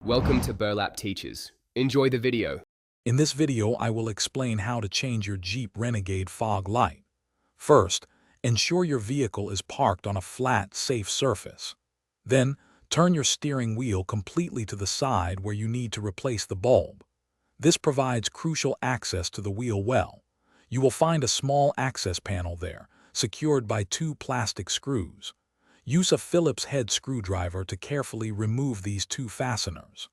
Welcome to Burlap Teachers. Enjoy the video. In this video, I will explain how to change your Jeep Renegade fog light. First, ensure your vehicle is parked on a flat, safe surface. Then, turn your steering wheel completely to the side where you need to replace the bulb. This provides crucial access to the wheel well. You will find a small access panel there, secured by two plastic screws. Use a Phillips head screwdriver to carefully remove these two fasteners.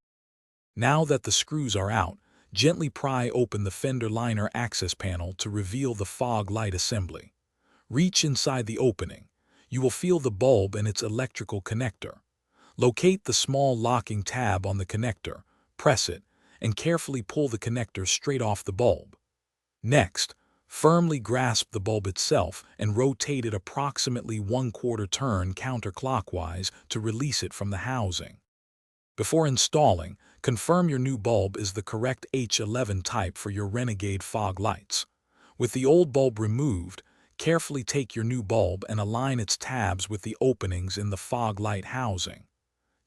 Now that the screws are out, gently pry open the fender liner access panel to reveal the fog light assembly. Reach inside the opening. You will feel the bulb and its electrical connector. Locate the small locking tab on the connector, press it, and carefully pull the connector straight off the bulb. Next, firmly grasp the bulb itself and rotate it approximately 1/4 turn counterclockwise to release it from the housing. Before installing, confirm your new bulb is the correct H11 type for your Renegade fog lights. With the old bulb removed, carefully take your new bulb and align its tabs with the openings in the fog light housing.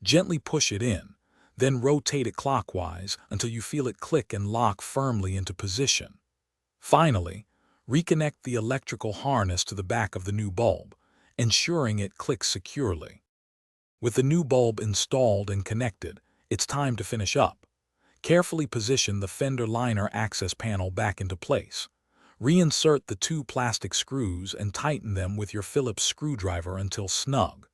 Gently push it in, then rotate it clockwise until you feel it click and lock firmly into position. Finally, reconnect the electrical harness to the back of the new bulb, ensuring it clicks securely. With the new bulb installed and connected, it's time to finish up. Carefully position the fender liner access panel back into place. Reinsert the two plastic screws and tighten them with your Phillips screwdriver until snug.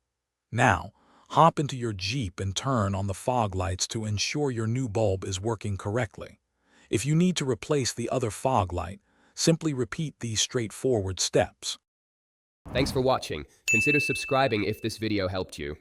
Now, hop into your Jeep and turn on the fog lights to ensure your new bulb is working correctly. If you need to replace the other fog light, simply repeat these straightforward steps. Thanks for watching. Consider subscribing if this video helped you.